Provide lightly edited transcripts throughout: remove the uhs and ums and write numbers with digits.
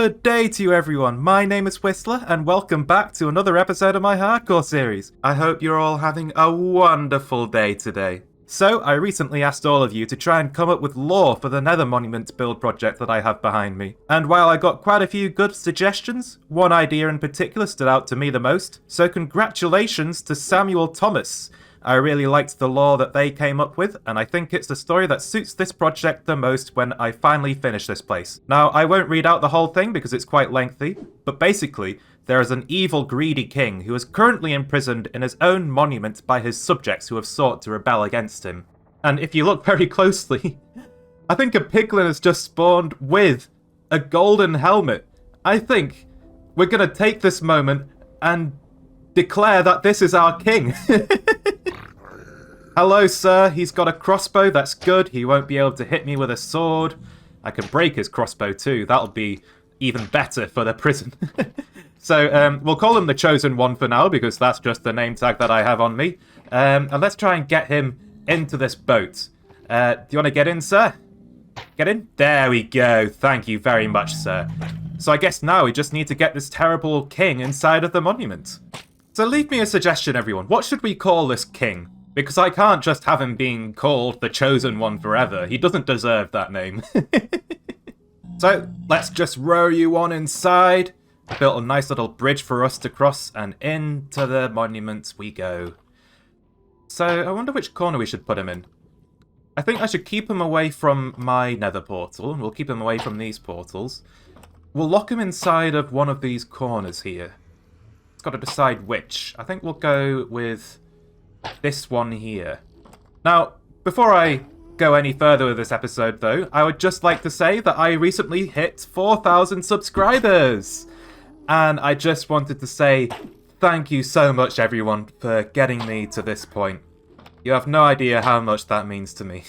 Good day to you everyone, my name is Whistler and welcome back to another episode of my hardcore series. I hope you're all having a wonderful day today. So, I recently asked all of you to try and come up with lore for the Nether Monument build project that I have behind me. And while I got quite a few good suggestions, one idea in particular stood out to me the most, so congratulations to Samuel Thomas. I really liked the lore that they came up with, and I think it's the story that suits this project the most when I finally finish this place. Now, I won't read out the whole thing because it's quite lengthy, but basically, there is an evil, greedy king who is currently imprisoned in his own monument by his subjects who have sought to rebel against him. And if you look very closely, I think a piglin has just spawned with a golden helmet. I think we're gonna take this moment and declare that this is our king. Hello, sir. He's got a crossbow. That's good. He won't be able to hit me with a sword. I can break his crossbow too. That'll be even better for the prison. So we'll call him the Chosen One for now because that's just the name tag that I have on me. And let's try and get him into this boat. Do you want to get in, sir? Get in? There we go. Thank you very much, sir. So I guess now we just need to get this terrible king inside of the monument. So leave me a suggestion, everyone. What should we call this king? Because I can't just have him being called the Chosen One forever. He doesn't deserve that name. So, let's just row you on inside. I built a nice little bridge for us to cross, and into the monument we go. So, I wonder which corner we should put him in. I think I should keep him away from my nether portal, and we'll keep him away from these portals. We'll lock him inside of one of these corners here. It's got to decide which. I think we'll go with this one here. Now, before I go any further with this episode, though, I would just like to say that I recently hit 4,000 subscribers! And I just wanted to say thank you so much, everyone, for getting me to this point. You have no idea how much that means to me.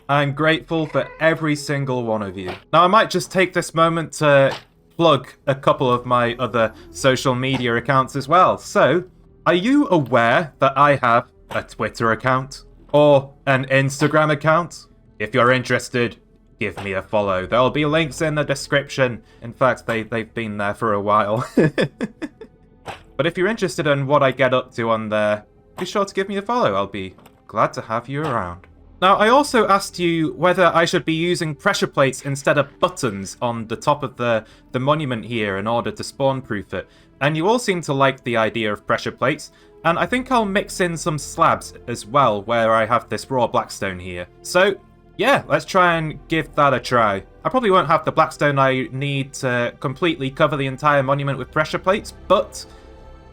I'm grateful for every single one of you. Now, I might just take this moment to plug a couple of my other social media accounts as well. So, are you aware that I have a Twitter account? Or an Instagram account? If you're interested, give me a follow. There'll be links in the description. In fact, they've been there for a while. But if you're interested in what I get up to on there, be sure to give me a follow. I'll be glad to have you around. Now, I also asked you whether I should be using pressure plates instead of buttons on the top of the monument here in order to spawn-proof it. And you all seem to like the idea of pressure plates, and I think I'll mix in some slabs as well where I have this raw blackstone here. So, yeah, let's try and give that a try. I probably won't have the blackstone I need to completely cover the entire monument with pressure plates, but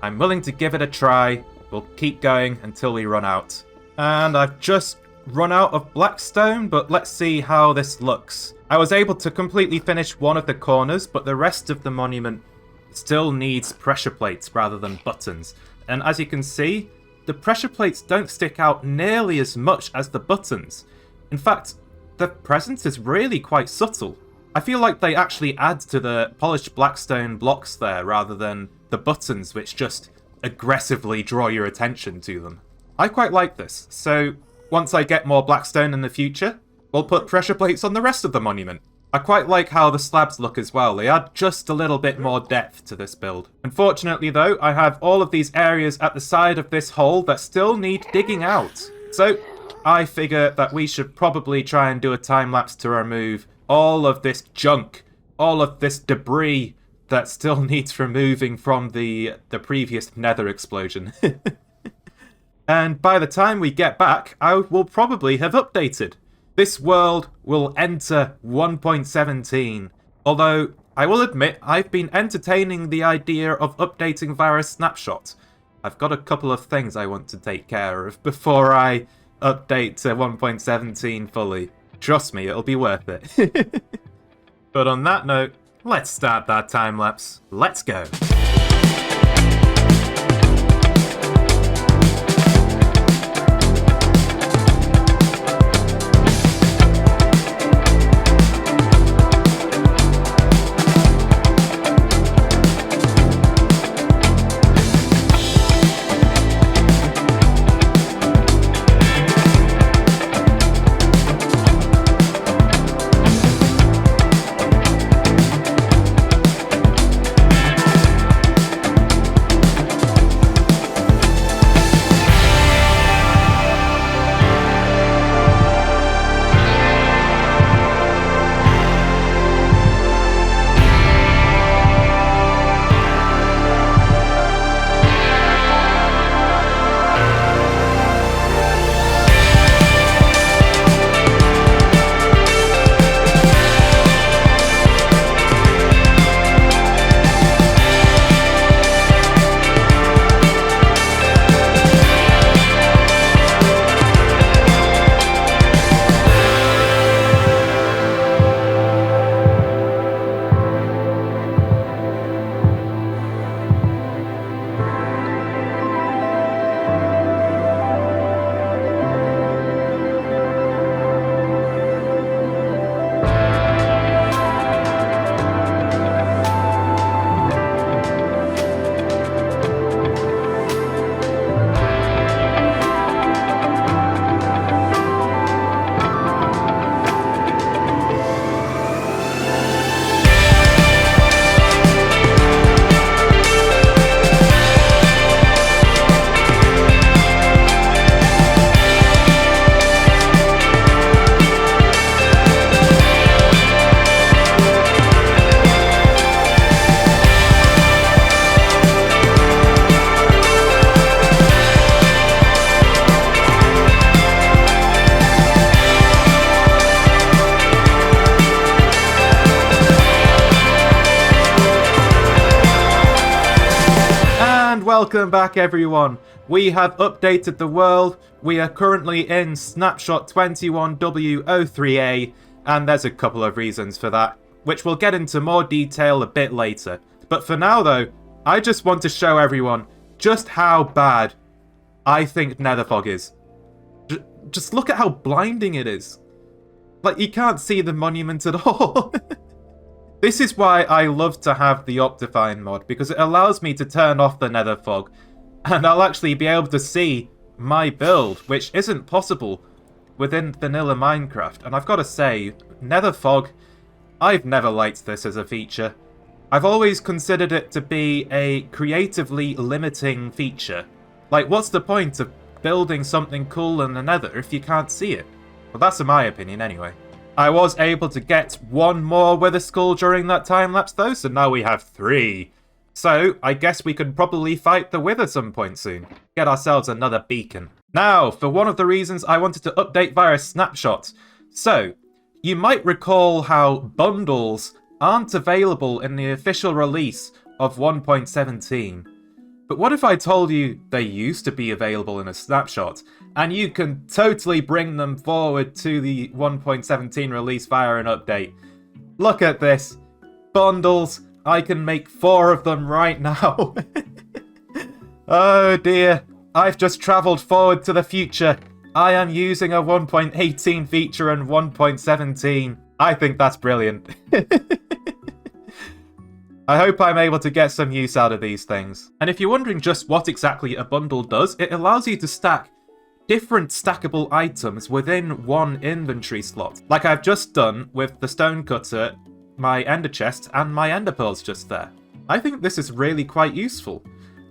I'm willing to give it a try. We'll keep going until we run out. And I've just run out of blackstone, but let's see how this looks. I was able to completely finish one of the corners, but the rest of the monument still needs pressure plates rather than buttons. And as you can see, the pressure plates don't stick out nearly as much as the buttons. In fact, the presence is really quite subtle. I feel like they actually add to the polished blackstone blocks there rather than the buttons which just aggressively draw your attention to them. I quite like this, so once I get more blackstone in the future, we'll put pressure plates on the rest of the monument. I quite like how the slabs look as well. They add just a little bit more depth to this build. Unfortunately though, I have all of these areas at the side of this hole that still need digging out. So I figure that we should probably try and do a time-lapse to remove all of this junk, all of this debris that still needs removing from the previous nether explosion. And by the time we get back, I will probably have updated. This world will enter 1.17, although I will admit I've been entertaining the idea of updating via a snapshot. I've got a couple of things I want to take care of before I update to 1.17 fully. Trust me, it'll be worth it. But on that note, let's start that time lapse. Let's go. welcome back everyone. We have updated the world. We are currently in snapshot 21W03A, and there's a couple of reasons for that, which we'll get into more detail a bit later. But for now though, I just want to show everyone just how bad I think Nether fog is. Just look at how blinding it is. Like, you can't see the monument at all. This is why I love to have the Optifine mod, because it allows me to turn off the Nether fog, and I'll actually be able to see my build, which isn't possible within vanilla Minecraft. And I've got to say, Nether fog, I've never liked this as a feature. I've always considered it to be a creatively limiting feature. Like, what's the point of building something cool in the Nether if you can't see it? Well, that's in my opinion anyway. I was able to get one more Wither Skull during that time lapse though, so now we have 3. So, I guess we could probably fight the Wither some point soon. Get ourselves another beacon. Now, for one of the reasons I wanted to update via snapshot. So, you might recall how bundles aren't available in the official release of 1.17. But what if I told you they used to be available in a snapshot, and you can totally bring them forward to the 1.17 release via an update? Look at this. Bundles. I can make 4 of them right now. Oh dear. I've just travelled forward to the future. I am using a 1.18 feature and 1.17. I think that's brilliant. I hope I'm able to get some use out of these things. And if you're wondering just what exactly a bundle does, it allows you to stack different stackable items within one inventory slot. Like I've just done with the stone cutter, my ender chest, and my ender pearls just there. I think this is really quite useful.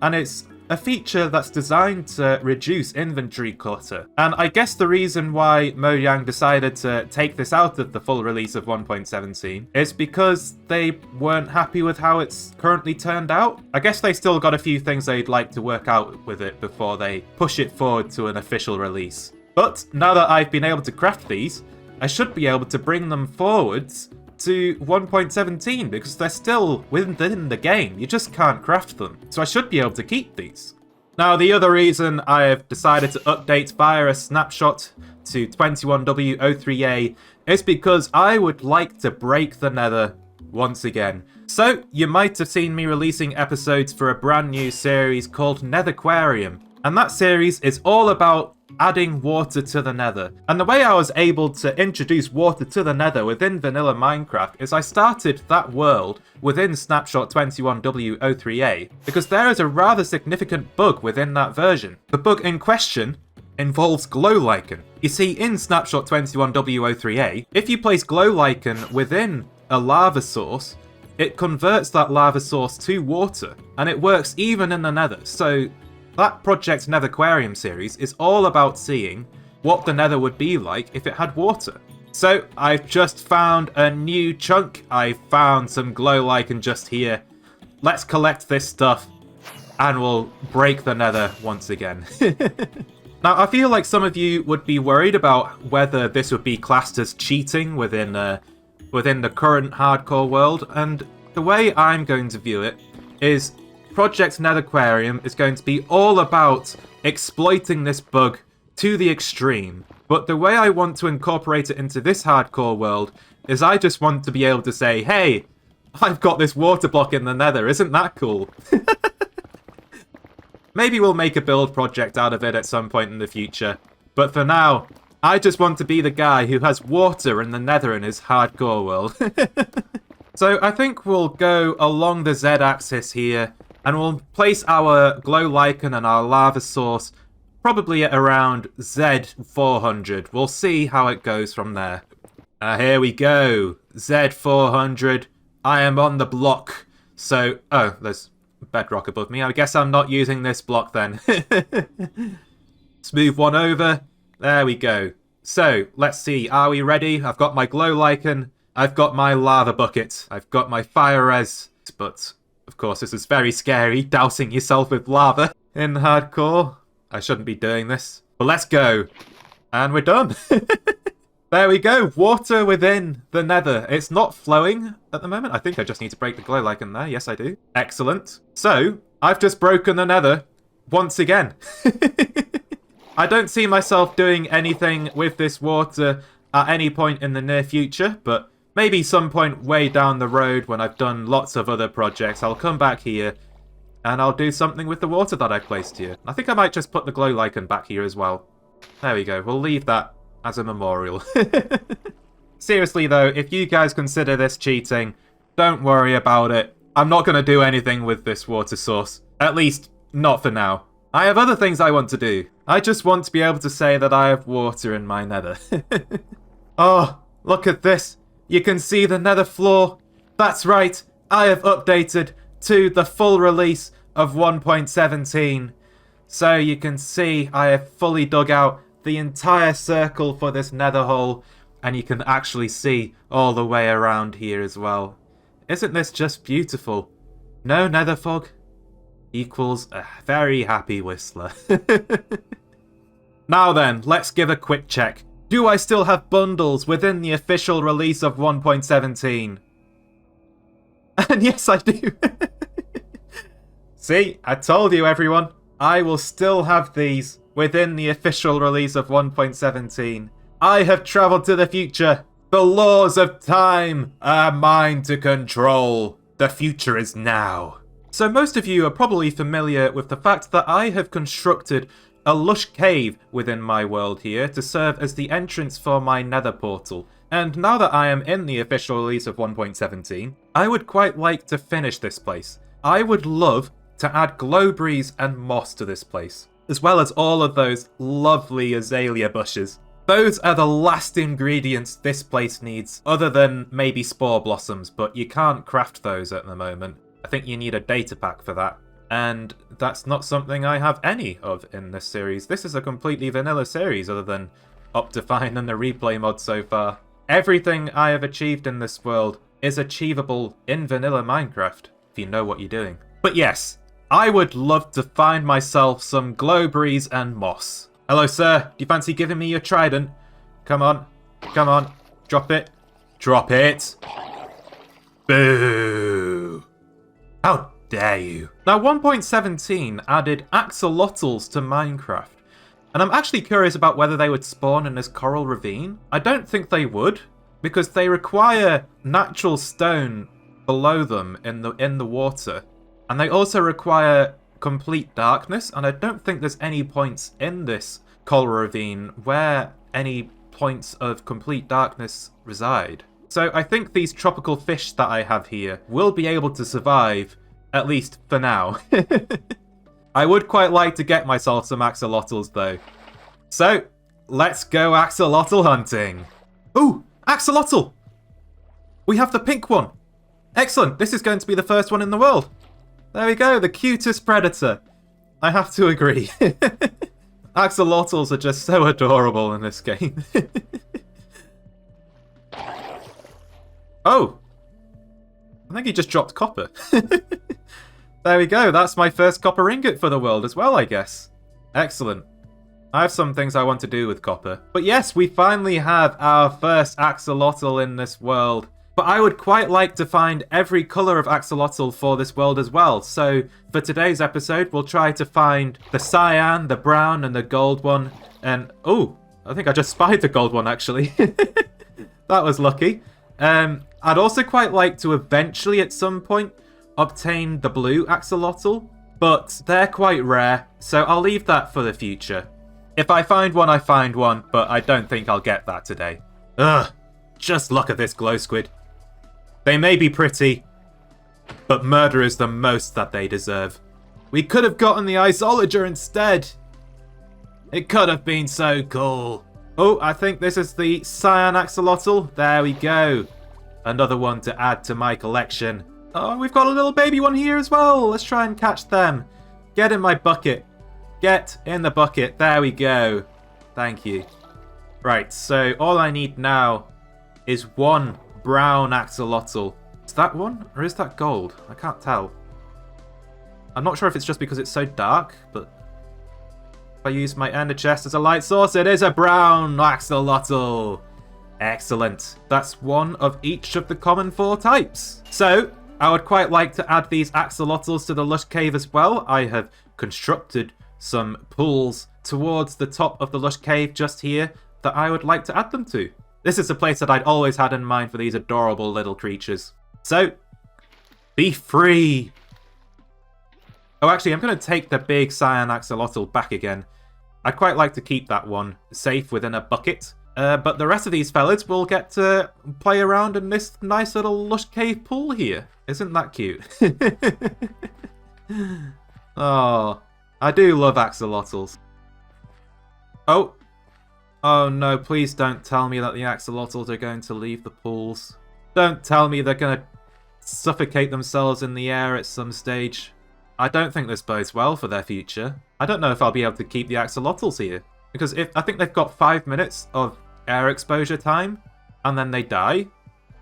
And it's a feature that's designed to reduce inventory clutter. And I guess the reason why Mojang decided to take this out of the full release of 1.17 is because they weren't happy with how it's currently turned out. I guess they still got a few things they'd like to work out with it before they push it forward to an official release. But now that I've been able to craft these, I should be able to bring them forwards to 1.17 because they're still within the game. You just can't craft them. So I should be able to keep these. Now, the other reason I have decided to update via a snapshot to 21W03A is because I would like to break the Nether once again. So, you might have seen me releasing episodes for a brand new series called Netherquarium. And that series is all about adding water to the Nether. And the way I was able to introduce water to the Nether within vanilla Minecraft is I started that world within snapshot 21W03A because there is a rather significant bug within that version. The bug in question involves glow lichen. You see, in snapshot 21W03A, if you place glow lichen within a lava source, it converts that lava source to water, and it works even in the Nether. So that Project Netherquarium series is all about seeing what the Nether would be like if it had water. So I've just found a new chunk. I found some glow lichen just here. Let's collect this stuff and we'll break the Nether once again. Now, I feel like some of you would be worried about whether this would be classed as cheating within the current hardcore world, and the way I'm going to view it is Project Netherquarium is going to be all about exploiting this bug to the extreme. But the way I want to incorporate it into this hardcore world is I just want to be able to say, hey, I've got this water block in the Nether, isn't that cool? Maybe we'll make a build project out of it at some point in the future. But for now, I just want to be the guy who has water in the Nether in his hardcore world. So I think we'll go along the Z-axis here, and we'll place our glow lichen and our lava source probably at around Z400. We'll see how it goes from there. Here we go. Z400. I am on the block. So, oh, there's bedrock above me. I guess I'm not using this block then. Smooth one over. There we go. So, let's see. Are we ready? I've got my glow lichen. I've got my lava bucket. I've got my fire res. But of course, this is very scary, dousing yourself with lava in hardcore. I shouldn't be doing this. But let's go. And we're done. There we go. Water within the Nether. It's not flowing at the moment. I think I just need to break the glow lichen there. Yes, I do. Excellent. So, I've just broken the nether once again. I don't see myself doing anything with this water at any point in the near future, but maybe some point way down the road when I've done lots of other projects, I'll come back here and I'll do something with the water that I placed here. I think I might just put the glow lichen back here as well. There we go. We'll leave that as a memorial. Seriously though, if you guys consider this cheating, don't worry about it. I'm not going to do anything with this water source. At least, not for now. I have other things I want to do. I just want to be able to say that I have water in my nether. Oh, look at this. You can see the nether floor. That's right. I have updated to the full release of 1.17. So you can see I have fully dug out the entire circle for this nether hole. And you can actually see all the way around here as well. Isn't this just beautiful? No nether fog equals a very happy whistler. Now then, let's give a quick check. Do I still have bundles within the official release of 1.17? And yes, I do. See, I told you everyone. I will still have these within the official release of 1.17. I have travelled to the future. The laws of time are mine to control. The future is now. So most of you are probably familiar with the fact that I have constructed a lush cave within my world here to serve as the entrance for my nether portal. And now that I am in the official release of 1.17, I would quite like to finish this place. I would love to add glowberries and moss to this place, as well as all of those lovely azalea bushes. Those are the last ingredients this place needs, other than maybe spore blossoms, but you can't craft those at the moment. I think you need a data pack for that. And that's not something I have any of in this series. This is a completely vanilla series, other than Optifine and the replay mod so far. Everything I have achieved in this world is achievable in vanilla Minecraft, if you know what you're doing. But yes, I would love to find myself some glowberries and moss. Hello, sir. Do you fancy giving me your trident? Come on. Come on. Drop it. Drop it. Boo. How dare you? Now, 1.17 added axolotls to Minecraft. And I'm actually curious about whether they would spawn in this coral ravine. I don't think they would, because they require natural stone below them in the water. And they also require complete darkness, and I don't think there's any points in this coral ravine where any points of complete darkness reside. So I think these tropical fish that I have here will be able to survive, at least for now. I would quite like to get myself some axolotls though. So, let's go axolotl hunting. Ooh, axolotl! We have the pink one. Excellent, this is going to be the first one in the world. There we go, the cutest predator. I have to agree. Axolotls are just so adorable in this game. Oh! I think he just dropped copper. There we go, that's my first copper ingot for the world as well, I guess. Excellent. I have some things I want to do with copper. But yes, we finally have our first axolotl in this world. But I would quite like to find every colour of axolotl for this world as well. So for today's episode, we'll try to find the cyan, the brown, and the gold one. And, oh, I think I just spied the gold one, actually. That was lucky. I'd also quite like to eventually, at some point, obtain the blue axolotl. But they're quite rare, so I'll leave that for the future. If I find one, I find one, but I don't think I'll get that today. Ugh, just look at this glow squid. They may be pretty, but murder is the most that they deserve. We could have gotten the isolager instead. It could have been so cool. Oh, I think this is the cyan axolotl. There we go. Another one to add to my collection. Oh, we've got a little baby one here as well. Let's try and catch them. Get in my bucket. Get in the bucket. There we go. Thank you. Right, so all I need now is one brown axolotl. Is that one? Or is that gold? I can't tell. I'm not sure if it's just because it's so dark, but if I use my ender chest as a light source, it is a brown axolotl. Excellent. That's one of each of the common 4 types. So, I would quite like to add these axolotls to the lush cave as well. I have constructed some pools towards the top of the lush cave just here that I would like to add them to. This is a place that I'd always had in mind for these adorable little creatures. So, be free! Oh, actually, I'm going to take the big cyan axolotl back again. I'd quite like to keep that one safe within a bucket. But the rest of these fellas will get to play around in this nice little lush cave pool here. Isn't that cute? Oh, I do love axolotls. Oh. Oh no, please don't tell me that the axolotls are going to leave the pools. Don't tell me they're going to suffocate themselves in the air at some stage. I don't think this bodes well for their future. I don't know if I'll be able to keep the axolotls here. Because I think they've got 5 minutes of air exposure time, and then they die.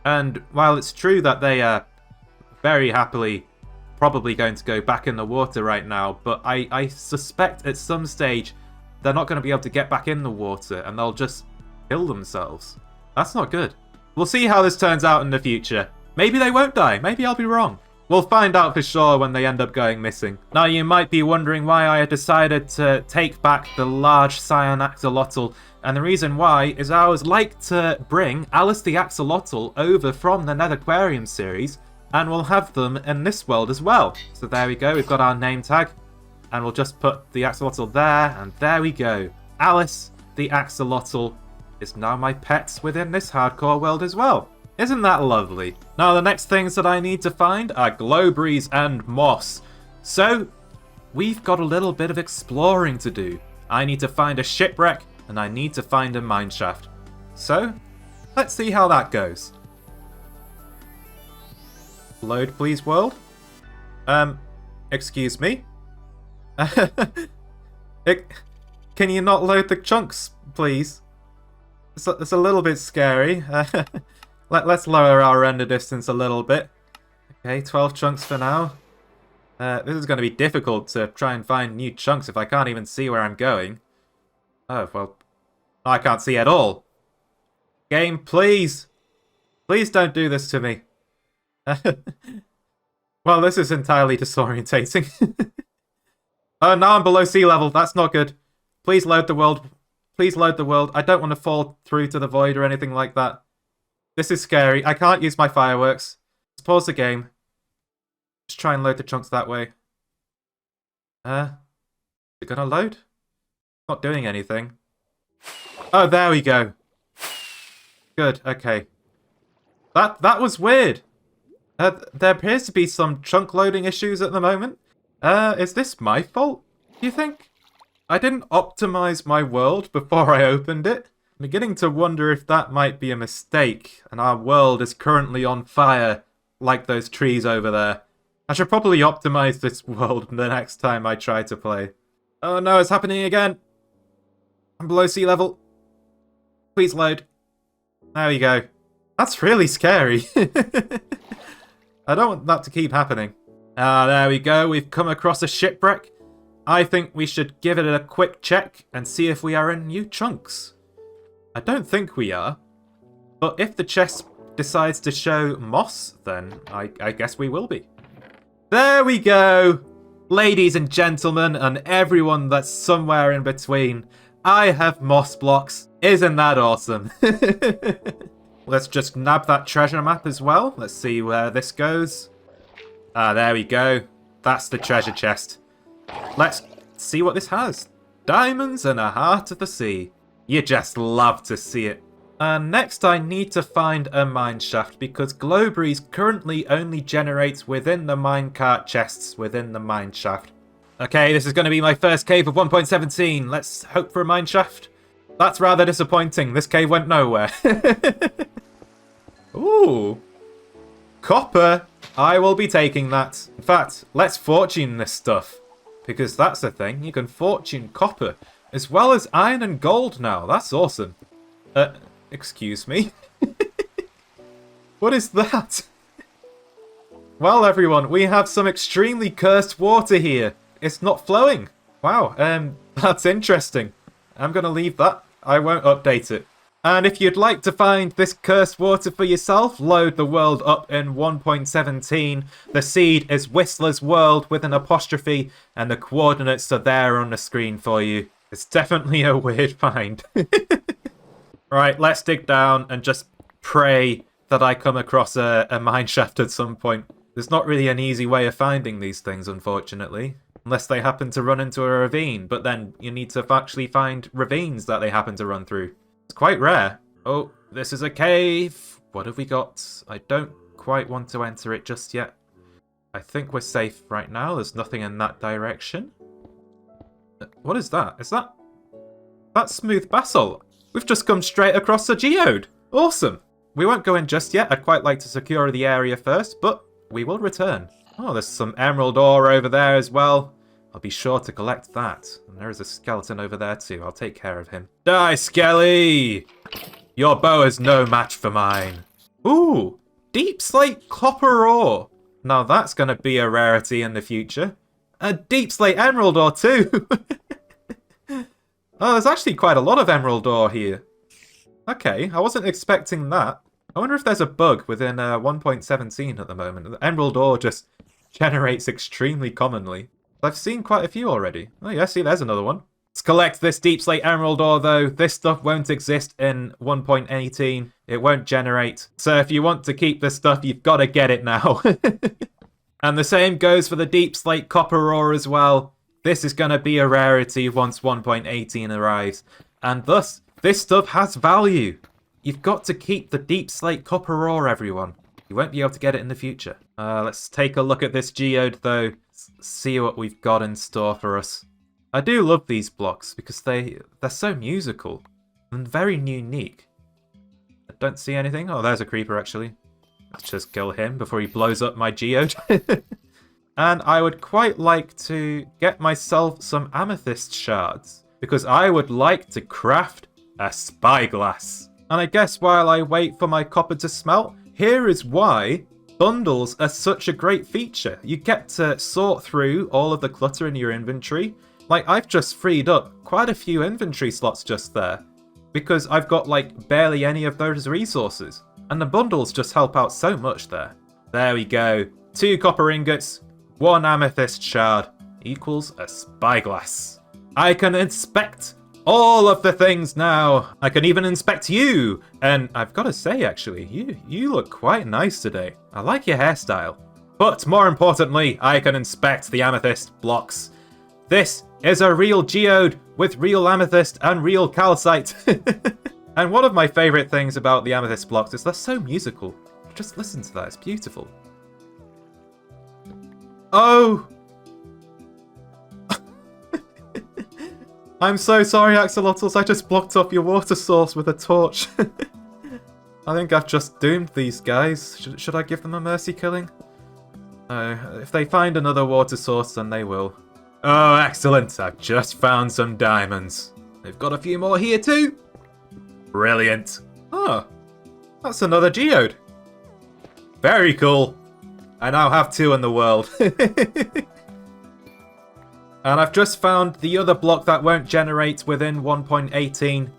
And while it's true that they are very happily probably going to go back in the water right now, but I suspect at some stage they're not going to be able to get back in the water, and they'll just kill themselves. That's not good. We'll see how this turns out in the future. Maybe they won't die. Maybe I'll be wrong. We'll find out for sure when they end up going missing. Now, you might be wondering why I decided to take back the large cyan axolotl, and the reason why is I would like to bring Alice the Axolotl over from the Nether Aquarium series, and we'll have them in this world as well. So there we go, we've got our name tag, and we'll just put the axolotl there, and there we go. Alice the Axolotl is now my pet within this hardcore world as well. Isn't that lovely? Now, the next things that I need to find are glowberries and moss. So, we've got a little bit of exploring to do. I need to find a shipwreck, and I need to find a mineshaft. So, let's see how that goes. Load, please, world. Excuse me? Can you not load the chunks, please? It's a little bit scary. Let's lower our render distance a little bit. Okay, 12 chunks for now. This is going to be difficult to try and find new chunks if I can't even see where I'm going. Oh, well, I can't see at all. Game, please. Please don't do this to me. Well, this is entirely disorientating. Oh, now I'm below sea level. That's not good. Please load the world. Please load the world. I don't want to fall through to the void or anything like that. This is scary. I can't use my fireworks. Let's pause the game. Just try and load the chunks that way. Is it gonna load? Not doing anything. Oh, there we go. Good, okay. That was weird. There appears to be some chunk loading issues at the moment. Is this my fault, do you think? I didn't optimize my world before I opened it. I'm beginning to wonder if that might be a mistake, and our world is currently on fire, like those trees over there. I should probably optimize this world the next time I try to play. Oh no, it's happening again! I'm below sea level. Please load. There we go. That's really scary. I don't want that to keep happening. Ah, there we go. We've come across a shipwreck. I think we should give it a quick check and see if we are in new chunks. I don't think we are. But if the chest decides to show moss, then I guess we will be. There we go! Ladies and gentlemen, and everyone that's somewhere in between, I have moss blocks. Isn't that awesome? Let's just nab that treasure map as well. Let's see where this goes. Ah, there we go. That's the treasure chest. Let's see what this has. Diamonds and a heart of the sea. You just love to see it. Next I need to find a mineshaft because glowberries currently only generate within the minecart chests within the mineshaft. Okay, this is going to be my first cave of 1.17. Let's hope for a mineshaft. That's rather disappointing. This cave went nowhere. Ooh. Copper. I will be taking that. In fact, let's fortune this stuff. Because that's a thing. You can fortune copper. As well as iron and gold now. That's awesome. Excuse me? What is that? Well, everyone, we have some extremely cursed water here. It's not flowing. Wow, that's interesting. I'm going to leave that. I won't update it. And if you'd like to find this cursed water for yourself, load the world up in 1.17. The seed is Whistler's World with an apostrophe, and the coordinates are there on the screen for you. It's definitely a weird find. Right, let's dig down and just pray that I come across a mine shaft at some point. There's not really an easy way of finding these things, unfortunately. Unless they happen to run into a ravine, but then you need to actually find ravines that they happen to run through. It's quite rare. Oh, this is a cave. What have we got? I don't quite want to enter it just yet. I think we're safe right now. There's nothing in that direction. What is that? Is that... That's smooth basalt. We've just come straight across a geode. Awesome. We won't go in just yet. I'd quite like to secure the area first, but we will return. Oh, there's some emerald ore over there as well. I'll be sure to collect that. And there is a skeleton over there too. I'll take care of him. Die, Skelly! Your bow is no match for mine. Ooh, deep slate copper ore. Now that's going to be a rarity in the future. A deep slate emerald ore too. Oh, there's actually quite a lot of emerald ore here. Okay, I wasn't expecting that. I wonder if there's a bug within 1.17 at the moment. The emerald ore just generates extremely commonly. I've seen quite a few already. Oh yeah, see, there's another one. Let's collect this deep slate emerald ore though. This stuff won't exist in 1.18. It won't generate. So if you want to keep this stuff, you've got to get it now. And the same goes for the deep slate copper ore as well. This is going to be a rarity once 1.18 arrives. And thus, this stuff has value. You've got to keep the deep slate copper ore, everyone. You won't be able to get it in the future. Let's take a look at this geode though. See what we've got in store for us. I do love these blocks because they're so musical and very unique. I don't see anything. Oh, there's a creeper actually. Let's just kill him before he blows up my geode. And I would quite like to get myself some amethyst shards because I would like to craft a spyglass. And I guess while I wait for my copper to smelt, here is why bundles are such a great feature. You get to sort through all of the clutter in your inventory. Like, I've just freed up quite a few inventory slots just there because I've got like barely any of those resources. And the bundles just help out so much there. There we go. 2 copper ingots, 1 amethyst shard equals a spyglass. I can inspect all of the things now. I can even inspect you. And I've got to say, actually, you look quite nice today. I like your hairstyle. But more importantly, I can inspect the amethyst blocks. This is a real geode with real amethyst and real calcite. And one of my favorite things about the amethyst blocks is they're so musical. Just listen to that, it's beautiful. Oh! I'm so sorry, Axolotls. I just blocked off your water source with a torch. I think I've just doomed these guys. Should I give them a mercy killing? No. If they find another water source, then they will. Oh, excellent. I've just found some diamonds. They've got a few more here too. Brilliant. Oh, that's another geode. Very cool. I now have 2 in the world. And I've just found the other block that won't generate within 1.18.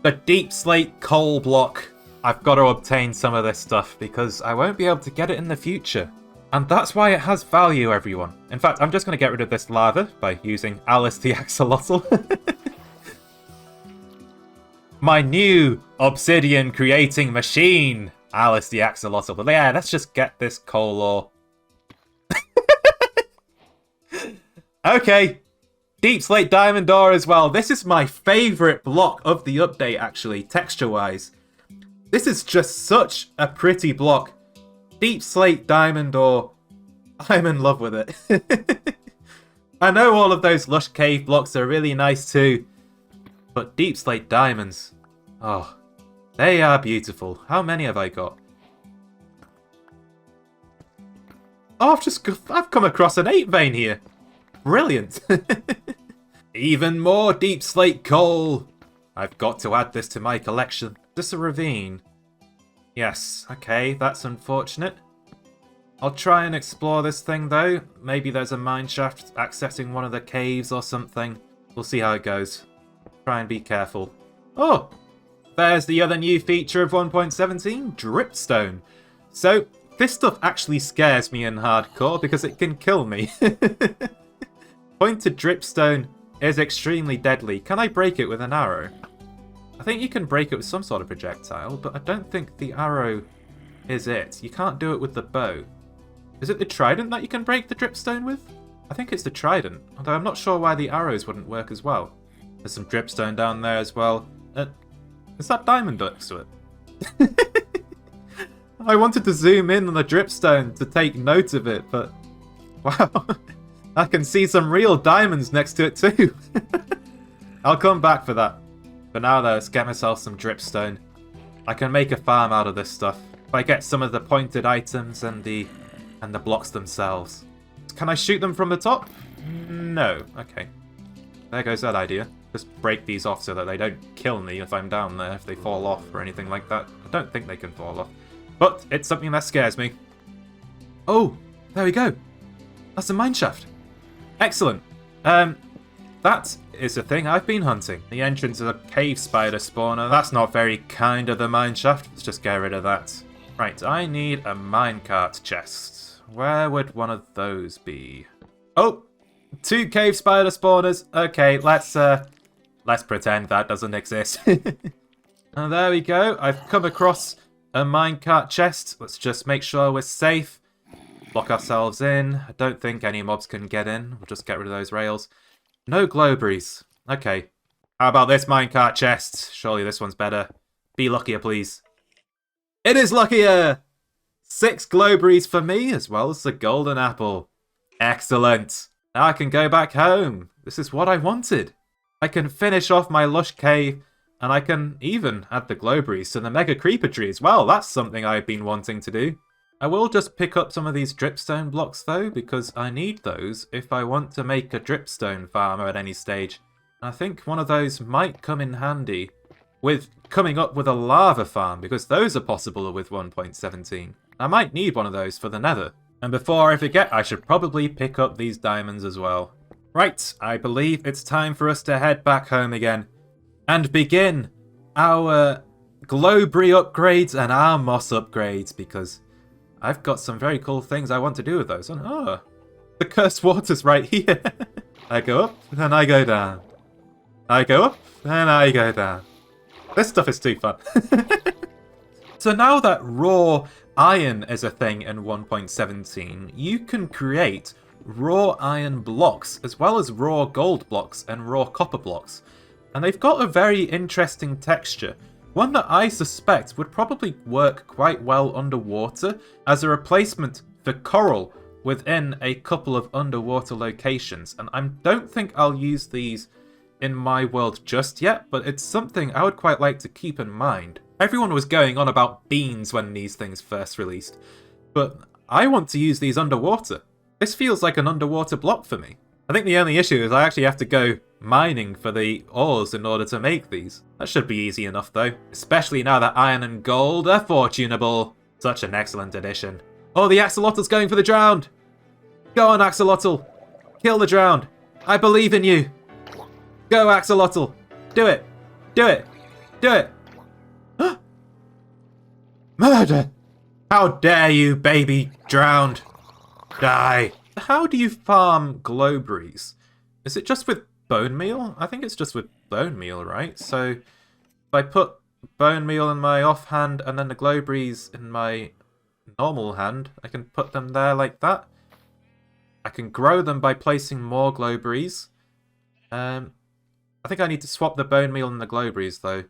The deep slate coal block. I've got to obtain some of this stuff because I won't be able to get it in the future. And that's why it has value, everyone. In fact, I'm just going to get rid of this lava by using Alice the Axolotl. My new obsidian creating machine, Alice the Axolotl. But yeah, let's just get this coal ore. Okay, deep slate diamond ore as well. This is my favourite block of the update, actually, texture-wise. This is just such a pretty block. Deep slate diamond ore. I'm in love with it. I know all of those lush cave blocks are really nice too, but deep slate diamonds, oh, they are beautiful. How many have I got? Oh, I've come across an 8 vein here. Brilliant. Even more deep slate coal. I've got to add this to my collection. Is this a ravine? Yes, okay, that's unfortunate. I'll try and explore this thing though. Maybe there's a mine shaft accessing one of the caves or something. We'll see how it goes. Try and be careful. Oh! there's the other new feature of 1.17, Dripstone. So, this stuff actually scares me in hardcore because it can kill me. Pointed dripstone is extremely deadly. Can I break it with an arrow? I think you can break it with some sort of projectile, but I don't think the arrow is it. You can't do it with the bow. Is it the trident that you can break the dripstone with? I think it's the trident, although I'm not sure why the arrows wouldn't work as well. There's some dripstone down there as well. Is that diamond next to it? I wanted to zoom in on the dripstone to take note of it, but wow, I can see some real diamonds next to it too. I'll come back for that. For now though, let's get myself some dripstone. I can make a farm out of this stuff if I get some of the pointed items and the blocks themselves. Can I shoot them from the top? No. Okay. There goes that idea. Just break these off so that they don't kill me if I'm down there, if they fall off or anything like that. I don't think they can fall off. But it's something that scares me. Oh, there we go. That's a mineshaft. Excellent. That is a thing I've been hunting. The entrance of a cave spider spawner. That's not very kind of the mineshaft. Let's just get rid of that. Right, I need a minecart chest. Where would one of those be? Oh, 2 cave spider spawners. Okay, let's pretend that doesn't exist. And there we go. I've come across a minecart chest. Let's just make sure we're safe. Lock ourselves in. I don't think any mobs can get in. We'll just get rid of those rails. No glowberries. Okay. How about this minecart chest? Surely this one's better. Be luckier, please. It is luckier! 6 glowberries for me, as well as the golden apple. Excellent. Now I can go back home. This is what I wanted. I can finish off my lush cave, and I can even add the glowberries to the mega creeper tree as well. That's something I've been wanting to do. I will just pick up some of these dripstone blocks though, because I need those if I want to make a dripstone farmer at any stage. I think one of those might come in handy with coming up with a lava farm, because those are possible with 1.17. I might need one of those for the nether. And before I forget, I should probably pick up these diamonds as well. Right, I believe it's time for us to head back home again and begin our glowberry upgrades and our moss upgrades, because I've got some very cool things I want to do with those. Oh, the cursed water's right here. I go up, then I go down. I go up, then I go down. This stuff is too fun. So now that raw iron is a thing in 1.17, you can create raw iron blocks, as well as raw gold blocks and raw copper blocks. And they've got a very interesting texture. One that I suspect would probably work quite well underwater as a replacement for coral within a couple of underwater locations. And I don't think I'll use these in my world just yet, but it's something I would quite like to keep in mind. Everyone was going on about beans when these things first released, but I want to use these underwater. This feels like an underwater block for me. I think the only issue is I actually have to go mining for the ores in order to make these. That should be easy enough though, especially now that iron and gold are fortunable. Such an excellent addition. Oh, the axolotl's going for the drowned! Go on, axolotl! Kill the drowned! I believe in you! Go, axolotl! Do it! Do it! Do it! Murder! How dare you, baby drowned! Die! How do you farm glowberries? Is it just with bone meal? I think it's just with bone meal, right? So if I put bone meal in my offhand and then the glowberries in my normal hand, I can put them there like that. I can grow them by placing more glowberries. I think I need to swap the bone meal and the glowberries though.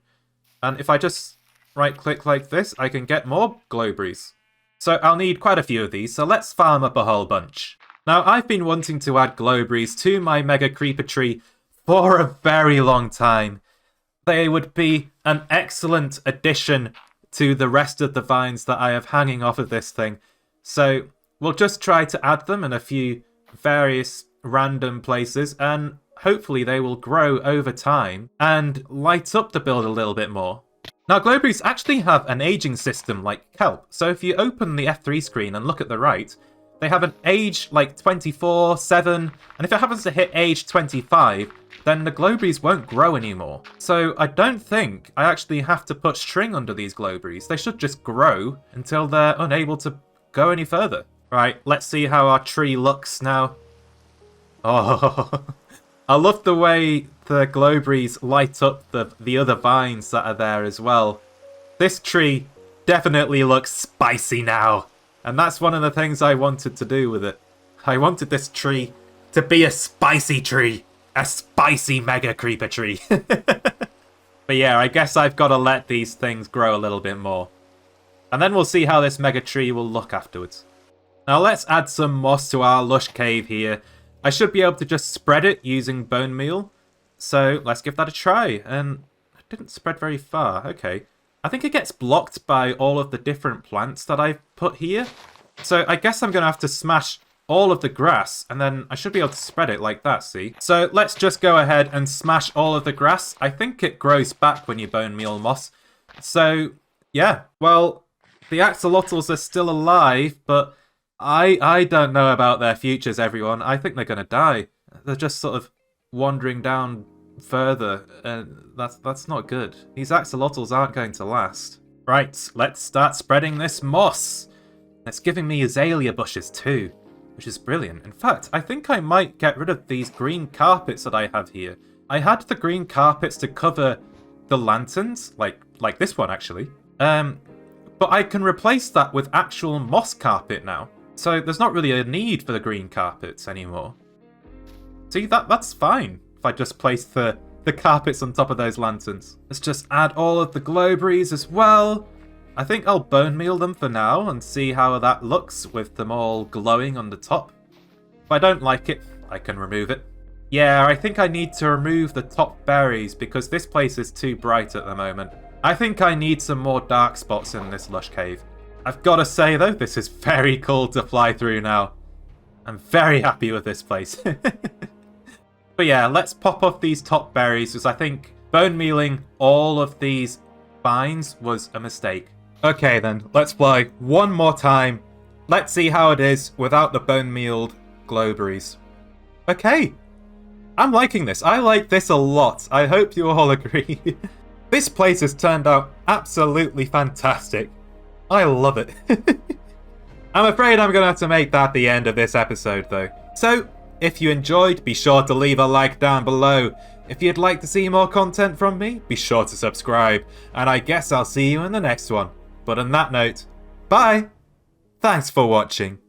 And if I just right click like this, I can get more glowberries. So I'll need quite a few of these, so let's farm up a whole bunch. Now, I've been wanting to add glowberries to my mega creeper tree for a very long time. They would be an excellent addition to the rest of the vines that I have hanging off of this thing. So we'll just try to add them in a few various random places, and hopefully they will grow over time and light up the build a little bit more. Now, glowberries actually have an aging system like kelp, so if you open the F3 screen and look at the right, they have an age like 24, 7, and if it happens to hit age 25, then the glowberries won't grow anymore. So I don't think I actually have to put string under these glowberries. They should just grow until they're unable to go any further. Right, let's see how our tree looks now. Oh, I love the way the glowberries light up the other vines that are there as well. This tree definitely looks spicy now. And that's one of the things I wanted to do with it. I wanted this tree to be a spicy tree. A spicy mega creeper tree. But yeah, I guess I've got to let these things grow a little bit more. And then we'll see how this mega tree will look afterwards. Now let's add some moss to our lush cave here. I should be able to just spread it using bone meal. So let's give that a try. And it didn't spread very far. Okay. I think it gets blocked by all of the different plants that I've put here. So I guess I'm going to have to smash all of the grass, and then I should be able to spread it like that, see? So let's just go ahead and smash all of the grass. I think it grows back when you bone meal moss. So, yeah. Well, the axolotls are still alive, but I don't know about their futures, everyone. I think they're going to die. They're just sort of wandering down further, and that's not good. These axolotls aren't going to last. Right, let's start spreading this moss. It's giving me azalea bushes too, which is brilliant. In fact, I think I might get rid of these green carpets that I have here. I had the green carpets to cover the lanterns, like this one actually. But I can replace that with actual moss carpet now. So there's not really a need for the green carpets anymore. See, that's fine if I just place the carpets on top of those lanterns. Let's just add all of the glowberries as well. I think I'll bone meal them for now and see how that looks with them all glowing on the top. If I don't like it, I can remove it. Yeah, I think I need to remove the top berries because this place is too bright at the moment. I think I need some more dark spots in this lush cave. I've got to say though, this is very cool to fly through now. I'm very happy with this place. But yeah, let's pop off these top berries because I think bone mealing all of these vines was a mistake. Okay then, let's fly one more time. Let's see how it is without the bone mealed glowberries. Okay, I'm liking this. I like this a lot. I hope you all agree. This place has turned out absolutely fantastic. I love it. I'm afraid I'm going to have to make that the end of this episode though. So, if you enjoyed, be sure to leave a like down below. If you'd like to see more content from me, be sure to subscribe. And I guess I'll see you in the next one. But on that note, bye! Thanks for watching.